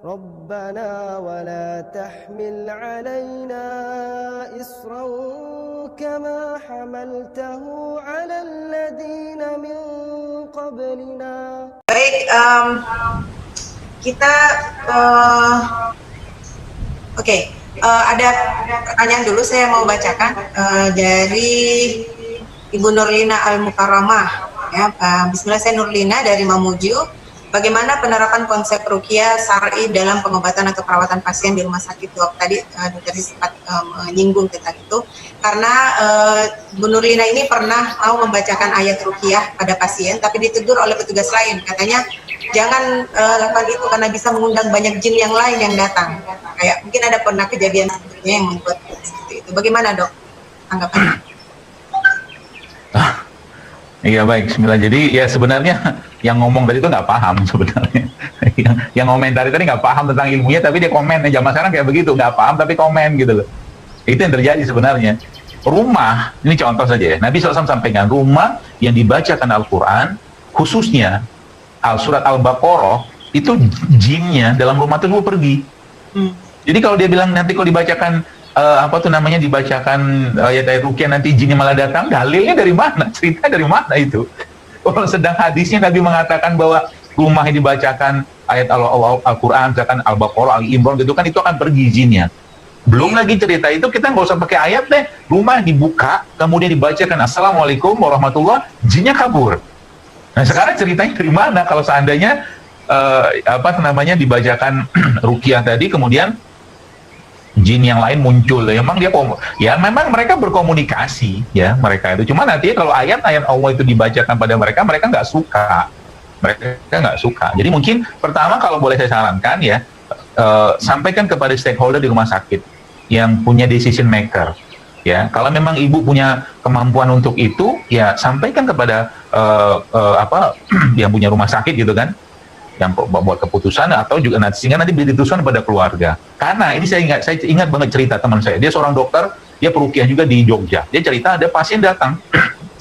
ربنا ولا تحمل علينا إصرا كما حملته على الذين من قبلنا. Baik, kita ada pertanyaan dulu saya mau bacakan dari Ibu Nurlina Al-Mukarramah ya. Bismillah, saya Nurlina dari Mamuju. Bagaimana penerapan konsep ruqyah syar'i dalam pengobatan atau perawatan pasien di rumah sakit, Dok? Tadi dokter sempat menyinggung tentang itu karena Bu Nurlina ini pernah mau membacakan ayat ruqyah pada pasien tapi ditegur oleh petugas lain, katanya jangan lakukan itu karena bisa mengundang banyak jin yang lain yang datang. Kayak mungkin ada pernah kejadian sebelumnya yang membuat seperti itu. Bagaimana, Dok, anggapannya? Iya, baik, bismillah. Jadi ya sebenarnya yang ngomong tadi itu nggak paham sebenarnya. yang komentari tadi nggak paham tentang ilmunya, tapi dia komen. Zaman sekarang kayak begitu, nggak paham tapi komen gitu loh. Itu yang terjadi sebenarnya. Rumah, ini contoh saja ya. Nabi SAW sampaikan, rumah yang dibacakan Al-Quran, khususnya surat Al-Baqarah, itu jinnya dalam rumah itu pergi. Jadi kalau dia bilang nanti kalau dibacakan dibacakan ayat-ayat ruqyah nanti jinnya malah datang, dalilnya dari mana? Cerita dari mana itu? Kalau sedang hadisnya Nabi mengatakan bahwa rumah yang dibacakan ayat Al-Quran, misalkan Al-Baqarah, Al-Imran gitu kan, itu akan pergi jinnya. Belum lagi cerita itu kita nggak usah pakai ayat deh, rumah dibuka kemudian dibacakan Assalamualaikum warahmatullah, jinnya kabur. Nah sekarang ceritanya dari mana kalau seandainya dibacakan ruqyah tadi kemudian jin yang lain muncul? Memang mereka berkomunikasi ya, mereka itu cuma nanti kalau ayat-ayat Allah itu dibacakan pada mereka nggak suka, jadi mungkin pertama kalau boleh saya sarankan ya, sampaikan kepada stakeholder di rumah sakit yang punya decision maker ya. Kalau memang ibu punya kemampuan untuk itu ya sampaikan kepada yang punya rumah sakit gitu kan, yang buat keputusan, atau juga sehingga nanti diteruskan pada keluarga. Karena ini saya ingat banget cerita teman saya, dia seorang dokter, dia peruqyah juga di Jogja. Dia cerita ada pasien datang,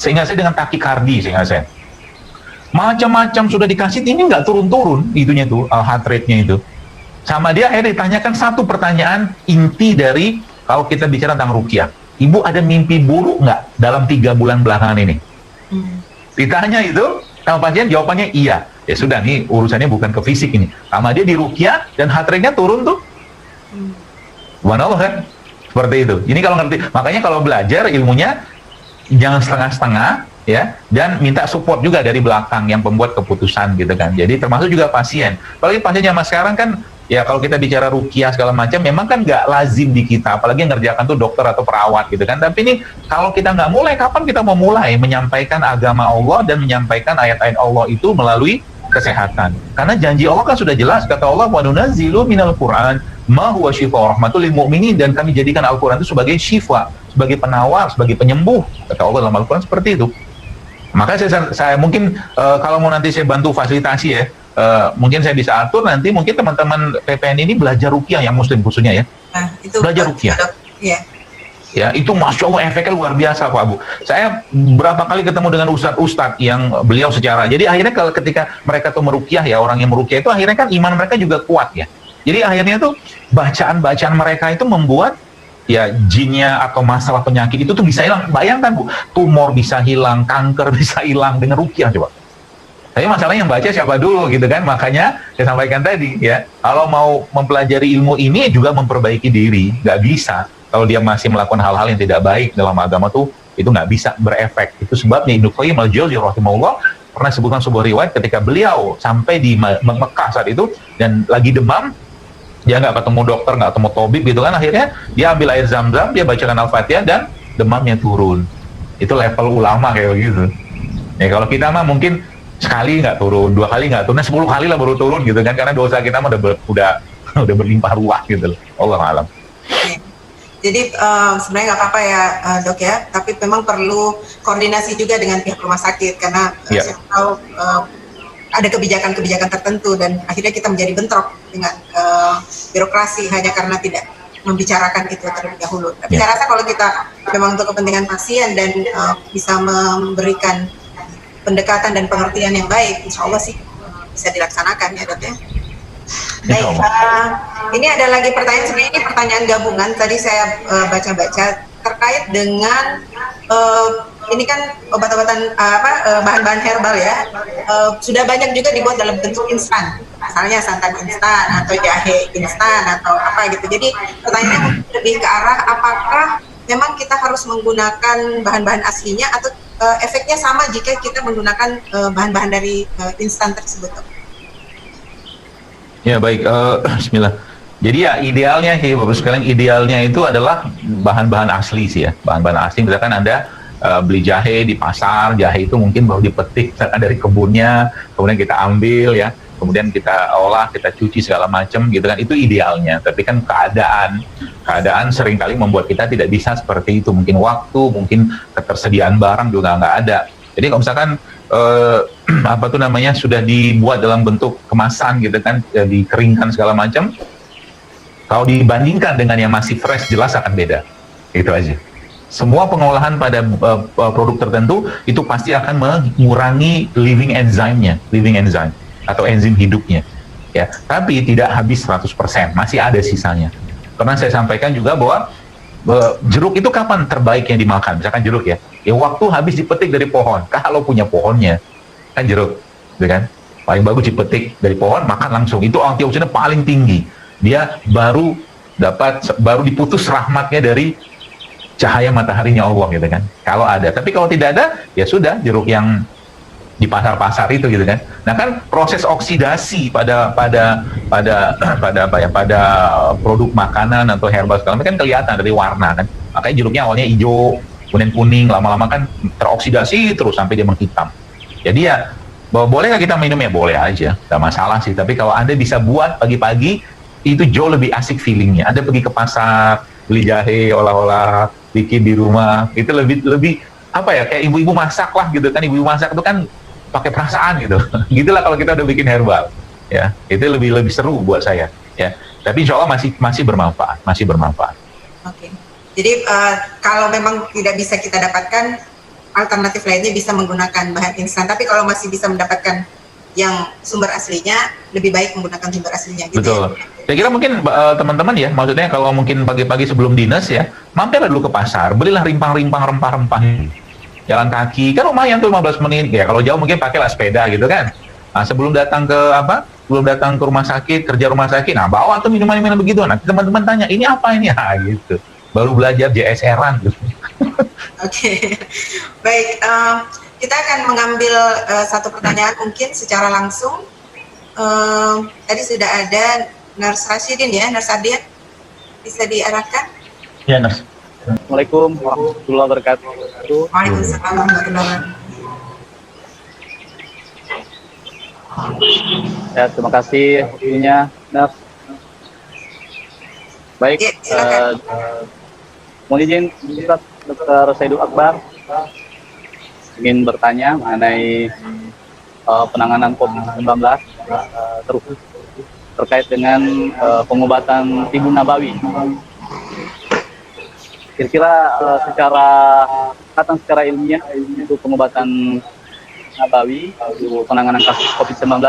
sehingga saya dengan takikardi, sehingga saya macam-macam sudah dikasih, ini nggak turun-turun itunya tuh, heart rate-nya itu. Sama dia akhirnya ditanyakan satu pertanyaan inti dari kalau kita bicara tentang ruqyah. Ibu ada mimpi buruk nggak dalam 3 bulan belakangan ini? Ditanya itu sama pasien, jawabannya iya. Ya sudah, nih urusannya bukan ke fisik ini. Sama dia di ruqyah dan heart rate-nya turun tuh. Subhanallah kan? Seperti itu. Ini kalau ngerti, makanya kalau belajar ilmunya jangan setengah-setengah ya, dan minta support juga dari belakang yang pembuat keputusan gitu kan. Jadi termasuk juga pasien. Apalagi pasien zaman sekarang kan ya, kalau kita bicara ruqyah segala macam memang kan nggak lazim di kita, apalagi yang ngerjakan tuh dokter atau perawat gitu kan. Tapi ini kalau kita nggak mulai, kapan kita mau mulai menyampaikan agama Allah dan menyampaikan ayat-ayat Allah itu melalui kesehatan? Karena janji Allah kan sudah jelas, kata Allah, wa nunazzilu minal Qur'an ma huwa shifa rahmatul lil mu'minin, dan kami jadikan Al-Quran itu sebagai syifa, sebagai penawar, sebagai penyembuh, kata Allah dalam Al-Quran seperti itu. Maka saya mungkin kalau mau nanti saya bantu fasilitasi ya, mungkin saya bisa atur nanti mungkin teman-teman PPN ini belajar ruqyah yang muslim khususnya ya. Nah, itu belajar ruqyah. Iya. Ya, itu Masya Allah efeknya luar biasa Pak Bu. Saya berapa kali ketemu dengan ustadz yang beliau secara, jadi akhirnya kalau ketika mereka tuh meruqyah ya, orang yang meruqyah itu akhirnya kan iman mereka juga kuat ya. Jadi akhirnya tuh bacaan-bacaan mereka itu membuat ya jinnya atau masalah penyakit itu tuh bisa hilang. Bayangkan Bu, tumor bisa hilang, kanker bisa hilang dengan ruqyah coba. Tapi masalahnya yang baca siapa dulu gitu kan. Makanya saya sampaikan tadi ya, kalau mau mempelajari ilmu ini juga memperbaiki diri, nggak bisa kalau dia masih melakukan hal-hal yang tidak baik dalam agama tuh, itu nggak bisa berefek. Itu sebabnya Ibnu Qayyim al-Jauziyah rahimahullah pernah sebutkan sebuah riwayat ketika beliau sampai di Mekah saat itu dan lagi demam, dia nggak ketemu dokter, nggak ketemu tabib gitu kan, akhirnya dia ambil air zam-zam, dia bacakan Al-Fatihah dan demamnya turun. Itu level ulama kayak begitu. Ya kalau kita mah mungkin sekali nggak turun, 2 kali nggak turun, 10 kali lah baru turun gitu kan, karena dosa kita mah udah berlimpah ruah gitu loh. Allah alam. Jadi sebenarnya nggak apa-apa ya dok ya, tapi memang perlu koordinasi juga dengan pihak rumah sakit karena saya tahu ada kebijakan-kebijakan tertentu dan akhirnya kita menjadi bentrok dengan birokrasi hanya karena tidak membicarakan itu terlebih dahulu. Tapi saya rasa kalau kita memang untuk kepentingan pasien dan bisa memberikan pendekatan dan pengertian yang baik, insya Allah sih bisa dilaksanakan ya dok ya. Insya Baik, Allah. ini ada lagi pertanyaan, sebenarnya ini pertanyaan gabungan. Tadi saya baca-baca terkait dengan ini kan obat-obatan bahan-bahan herbal ya, sudah banyak juga dibuat dalam bentuk instan, misalnya santan instan atau jahe instan atau apa gitu. Jadi pertanyaannya mungkin lebih ke arah apakah memang kita harus menggunakan bahan-bahan aslinya atau efeknya sama jika kita menggunakan bahan-bahan dari instan tersebut. Ya baik, Bismillah. Jadi ya idealnya sih Bapak sekalian, idealnya itu adalah bahan-bahan asli sih ya, bahan-bahan asli. Misalkan Anda beli jahe di pasar, jahe itu mungkin baru dipetik dari kebunnya, kemudian kita ambil ya, kemudian kita olah, kita cuci segala macam gitu kan, itu idealnya. Tapi kan keadaan seringkali membuat kita tidak bisa seperti itu. Mungkin waktu, mungkin ketersediaan barang juga nggak ada. Jadi kalau misalkan apa tuh namanya sudah dibuat dalam bentuk kemasan gitu kan, dikeringkan segala macam, kalau dibandingkan dengan yang masih fresh jelas akan beda. Itu aja. Semua pengolahan pada produk tertentu itu pasti akan mengurangi living enzyme atau enzim hidupnya. Ya, tapi tidak habis 100%, masih ada sisanya. Pernah saya sampaikan juga bahwa jeruk itu kapan terbaik yang dimakan? Misalkan jeruk ya waktu habis dipetik dari pohon. Kalau punya pohonnya, kan jeruk, gitu kan? Paling bagus dipetik dari pohon, makan langsung. Itu antioksidannya paling tinggi. Dia baru diputus rahmatnya dari cahaya mataharinya Allah gitu kan. Kalau ada, tapi kalau tidak ada, ya sudah jeruk yang di pasar-pasar itu gitu kan. Nah kan proses oksidasi pada produk makanan atau herbal segala macam kan kelihatan dari warna kan. Makanya jeruknya awalnya hijau, kemudian kuning, lama-lama kan teroksidasi terus sampai dia menghitam. Jadi ya boleh nggak kita minum ya? Boleh aja, nggak masalah sih. Tapi kalau Anda bisa buat pagi-pagi, itu jauh lebih asik feelingnya. Anda pergi ke pasar, beli jahe, olah-olah, bikin di rumah, itu lebih apa ya, kayak ibu-ibu masak lah gitu kan. Ibu-ibu masak itu kan pakai perasaan gitu. Gitulah kalau kita udah bikin herbal, ya itu lebih seru buat saya, ya. Tapi insya Allah masih bermanfaat. Oke. Jadi kalau memang tidak bisa kita dapatkan, alternatif lainnya bisa menggunakan bahan instan. Tapi kalau masih bisa mendapatkan yang sumber aslinya, lebih baik menggunakan sumber aslinya. Gitu. Betul. Ya? Saya kira mungkin teman-teman ya, maksudnya kalau mungkin pagi-pagi sebelum dinas ya, mampirlah dulu ke pasar, belilah rimpang-rimpang rempah-rempah. Jalan kaki kan lumayan tuh 15 menit. Ya kalau jauh mungkin pakailah sepeda gitu kan. Nah, sebelum datang ke rumah sakit, kerja rumah sakit, nah bawa tuh minuman-minuman begitu. Nanti teman-teman tanya, ini apa ini? Ah gitu. Baru belajar JSR-an gitu. Oke. Baik, kita akan mengambil satu pertanyaan mungkin secara langsung. Tadi sudah ada Nurse Rashidin ya, Nurse Adia, bisa diarahkan? Ya, Nurse. Assalamualaikum warahmatullahi wabarakatuh. Waalaikumsalam warahmatullahi wabarakatuh. Ya, terima kasih waktunya, Nurse. Baik, Ya, mohon izin Ustaz Dr. Saidul Akbar ingin bertanya mengenai penanganan COVID-19 terkait dengan pengobatan Tibun Nabawi. Kira-kira secara ilmiah untuk pengobatan Nabawi untuk penanganan kasus COVID-19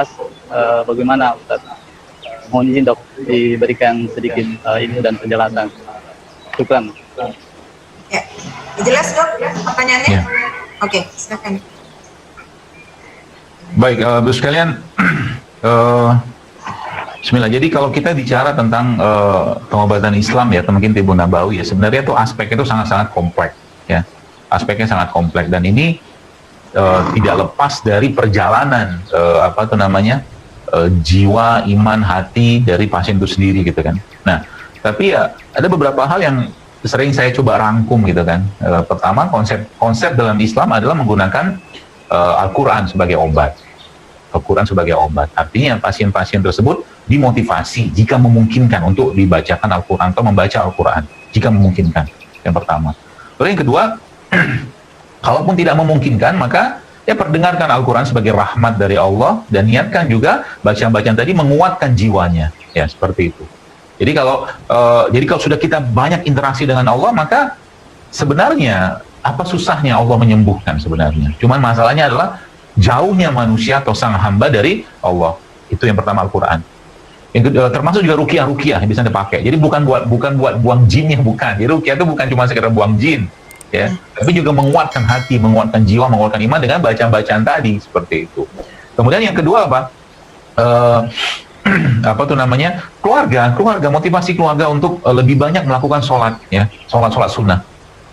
bagaimana Ustaz? Mohon izin dok diberikan sedikit ilmu dan penjelasan. Syukran. Ya, jelas dok pertanyaannya? Ya. Oke, silakan. Baik, Bapak sekalian, Bismillah. Jadi kalau kita bicara tentang pengobatan Islam ya, mungkin Tibun Nabawi ya, sebenarnya tuh aspeknya itu sangat-sangat kompleks ya, aspeknya sangat kompleks dan ini tidak lepas dari perjalanan jiwa, iman, hati dari pasien itu sendiri gitu kan. Nah, tapi ya ada beberapa hal yang sering saya coba rangkum gitu kan. Pertama, konsep dalam Islam adalah menggunakan Al-Quran sebagai obat. Al-Quran sebagai obat. Artinya pasien-pasien tersebut dimotivasi jika memungkinkan untuk dibacakan Al-Quran atau membaca Al-Quran jika memungkinkan. Yang pertama. Lalu yang kedua, kalaupun tidak memungkinkan, maka ya perdengarkan Al-Quran sebagai rahmat dari Allah dan niatkan juga bacaan-bacaan tadi menguatkan jiwanya. Ya, seperti itu. Jadi kalau sudah kita banyak interaksi dengan Allah, maka sebenarnya apa susahnya Allah menyembuhkan sebenarnya. Cuman masalahnya adalah jauhnya manusia atau sang hamba dari Allah. Itu yang pertama Al-Quran. Termasuk juga ruqyah yang bisa dipakai. Jadi bukan buat buang jinnya, bukan. Jadi ruqyah itu bukan cuma sekedar buang jin, ya, tapi juga menguatkan hati, menguatkan jiwa, menguatkan iman dengan bacaan-bacaan tadi seperti itu. Kemudian yang kedua apa? Apa tuh namanya? Keluarga, motivasi keluarga untuk lebih banyak melakukan sholat, ya, sholat sunnah.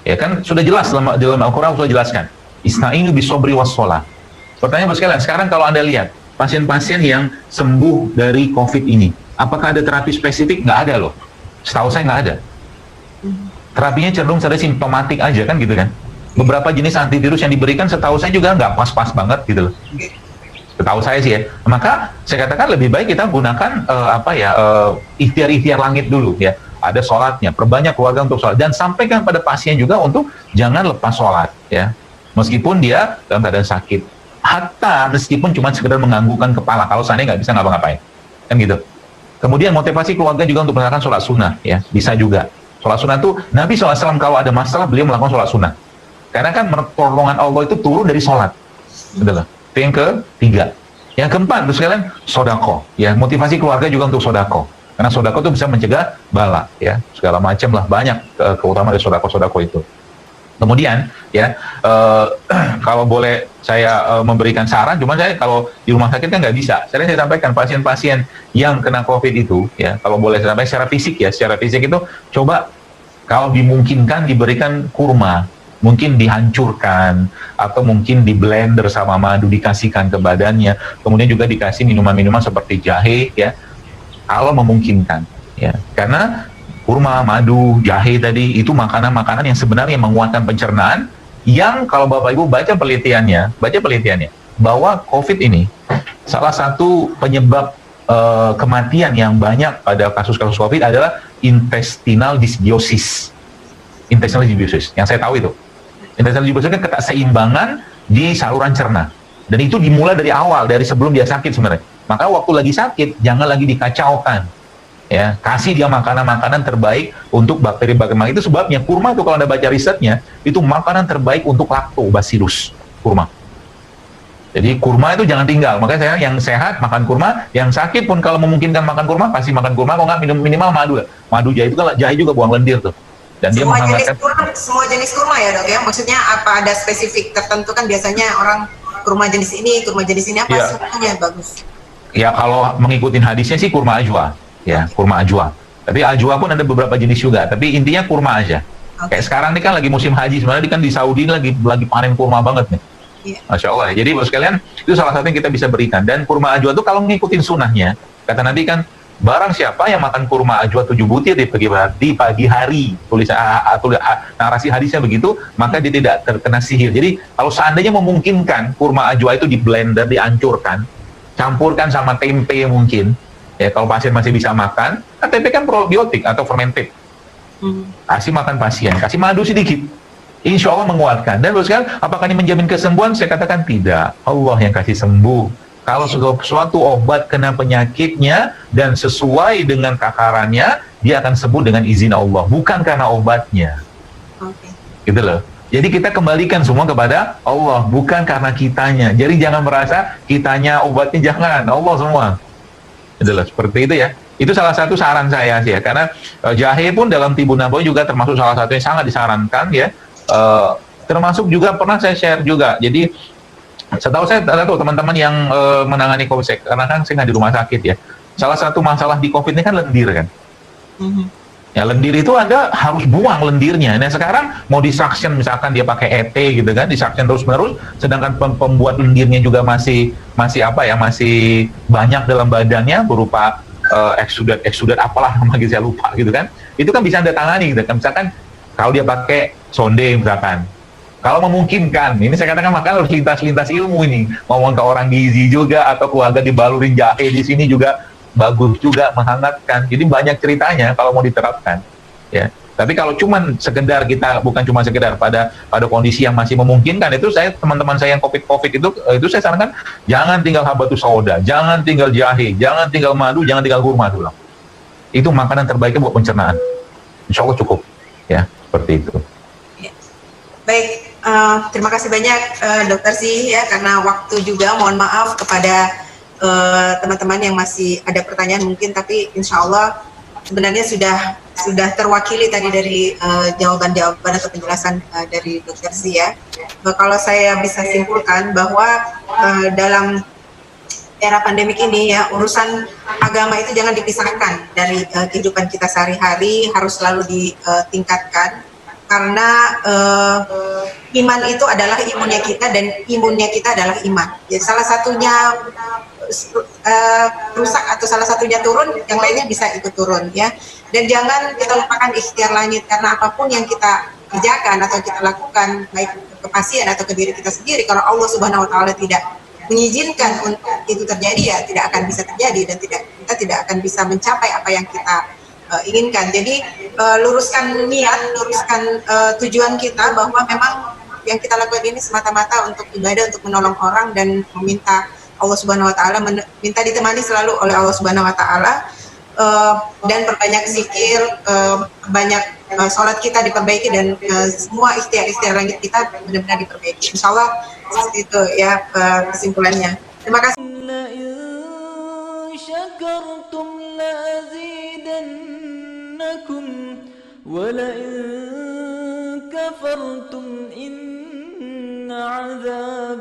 Ya kan sudah jelas dalam Al-Quran sudah jelaskan. Ista'inu bisobri was sholat. Pertanyaan sekalian, sekarang kalau Anda lihat pasien-pasien yang sembuh dari COVID ini, apakah ada terapi spesifik? Nggak ada loh. Setahu saya nggak ada. Terapinya cenderung saja simptomatik aja kan gitu kan. Beberapa jenis antivirus yang diberikan setahu saya juga nggak pas-pas banget gitu loh. Setahu saya sih ya. Maka saya katakan lebih baik kita gunakan ikhtiar-ikhtiar langit dulu ya. Ada sholatnya, perbanyak keluarga untuk sholat, dan sampaikan pada pasien juga untuk jangan lepas sholat ya. Meskipun dia dalam keadaan sakit. Hatta meskipun cuma sekedar menganggukkan kepala, kalau seandainya nggak bisa ngapa-ngapain, kan gitu. Kemudian motivasi keluarga juga untuk melakukan sholat sunnah, ya, bisa juga. Sholat sunnah itu, Nabi SAW kalau ada masalah, beliau melakukan sholat sunnah. Karena kan pertolongan Allah itu turun dari sholat. Betul. Itu yang ketiga. Yang keempat, terus sekalian, sodako. Ya, motivasi keluarga juga untuk sodako. Karena sodako itu bisa mencegah bala, ya, segala macam lah, banyak keutamaan dari sodako itu. Kemudian ya kalau boleh saya memberikan saran, cuma saya kalau di rumah sakit kan nggak bisa. Saya sampaikan pasien-pasien yang kena COVID itu ya, kalau boleh saya sampaikan secara fisik itu coba kalau dimungkinkan diberikan kurma, mungkin dihancurkan atau mungkin di blender sama madu dikasihkan ke badannya. Kemudian juga dikasih minuman-minuman seperti jahe ya, kalau memungkinkan ya, karena kurma, madu, jahe tadi itu makanan-makanan yang sebenarnya menguatkan pencernaan, yang kalau Bapak Ibu baca penelitiannya bahwa COVID ini salah satu penyebab kematian yang banyak pada kasus-kasus COVID adalah intestinal dysbiosis. Intestinal dysbiosis, yang saya tahu itu. Intestinal dysbiosis kan ketakseimbangan di saluran cerna. Dan itu dimulai dari awal, dari sebelum dia sakit sebenarnya. Maka waktu lagi sakit, jangan lagi dikacaukan. Ya, kasih dia makanan-makanan terbaik untuk bakteri-bakteri. Itu sebabnya kurma itu kalau Anda baca risetnya, itu makanan terbaik untuk lactobacillus, kurma. Jadi kurma itu jangan tinggal. Makanya saya yang sehat makan kurma, yang sakit pun kalau memungkinkan makan kurma, pasti makan kurma. Kalau nggak minimal madu. Madu jahe itu kan jahe juga buang lendir tuh. Dan dia menghangatkan semua jenis kurma ya, Dok ya. Maksudnya apa ada spesifik tertentu, kan biasanya orang kurma jenis ini apa ya. Semuanya bagus. Ya kalau mengikuti hadisnya sih kurma ajwa. Ya, kurma ajwa. Tapi ajwa pun ada beberapa jenis juga, tapi intinya kurma aja. Okay. Kayak sekarang ini kan lagi musim haji, sebenarnya kan di Saudi lagi panen kurma banget nih. Yeah. Masya Allah. Jadi Bapak sekalian, itu salah satu yang kita bisa berikan. Dan kurma ajwa itu kalau ngikutin sunnahnya, kata Nabi kan, barang siapa yang makan kurma ajwa 7 butir di pagi hari, narasi hadisnya begitu, maka dia tidak terkena sihir. Jadi kalau seandainya memungkinkan kurma ajwa itu di blender, dihancurkan, campurkan sama tempe mungkin. Ya, kalau pasien masih bisa makan, tempe kan probiotik atau fermented. Kasih makan pasien, kasih madu sedikit. Insya Allah menguatkan. Dan terus kan, apakah ini menjamin kesembuhan? Saya katakan tidak. Allah yang kasih sembuh. Kalau suatu obat kena penyakitnya dan sesuai dengan takarannya, dia akan sembuh dengan izin Allah, bukan karena obatnya. Gitu loh. Jadi kita kembalikan semua kepada Allah, bukan karena kitanya. Jadi jangan merasa kitanya obatnya, jangan. Allah semua. Itulah seperti itu ya. Itu salah satu saran saya sih ya, karena jahe pun dalam Tibun Nabawi juga termasuk salah satu yang sangat disarankan ya. Termasuk juga pernah saya share juga. Jadi setahu saya tahu teman-teman yang menangani COVID, karena kan saya nggak di rumah sakit ya. Salah satu masalah di COVID ini kan lendir kan. Ya lendir itu Anda harus buang lendirnya. Nah sekarang mau disuction, misalkan dia pakai ET gitu kan, disuction terus-menerus, sedangkan pembuat lendirnya juga masih banyak dalam badannya berupa eksudat apalah namanya saya lupa gitu kan. Itu kan bisa Anda tangani gitu kan. Misalkan kalau dia pakai sonde misalkan. Kalau memungkinkan, ini saya katakan makanya harus lintas ilmu ini. Ngomong ke orang gizi juga atau keluarga dibalurin jahe di sini juga bagus juga, menghangatkan. Jadi banyak ceritanya kalau mau diterapkan ya. Tapi kalau cuman sekedar kita, bukan cuma sekedar pada kondisi yang masih memungkinkan, itu saya, teman-teman saya yang COVID itu saya sarankan jangan tinggal habatus sauda, jangan tinggal jahe, jangan tinggal madu, jangan tinggal kurma dulu. Itu makanan terbaiknya buat pencernaan. Insya Allah cukup ya, seperti itu. Baik, terima kasih banyak Dokter Zee ya, karena waktu juga, mohon maaf kepada teman-teman yang masih ada pertanyaan mungkin, tapi insya Allah sebenarnya sudah terwakili tadi dari jawaban-jawaban atau penjelasan dari Dr. Zia. Kalau saya bisa simpulkan bahwa dalam era pandemik ini ya, urusan agama itu jangan dipisahkan dari kehidupan kita sehari-hari, harus selalu ditingkatkan, karena iman itu adalah imunnya kita dan imunnya kita adalah iman. Jadi salah satunya rusak atau salah satunya turun, yang lainnya bisa ikut turun ya. Dan jangan kita lupakan ikhtiar langit, karena apapun yang kita kerjakan atau kita lakukan, baik ke pasien atau ke diri kita sendiri, kalau Allah Subhanahu Wa Taala tidak mengizinkan untuk itu terjadi, ya tidak akan bisa terjadi, dan kita tidak akan bisa mencapai apa yang kita inginkan. Jadi luruskan niat, luruskan tujuan kita, bahwa memang yang kita lakukan ini semata-mata untuk ibadah, untuk menolong orang, dan meminta Allah Subhanahu Wa Taala, minta ditemani selalu oleh Allah Subhanahu Wa Taala, dan perbanyak zikir, banyak sholat kita diperbaiki, dan semua ikhtiar-ikhtiar langit kita benar-benar diperbaiki. Insya Allah seperti itu ya kesimpulannya. Terima kasih.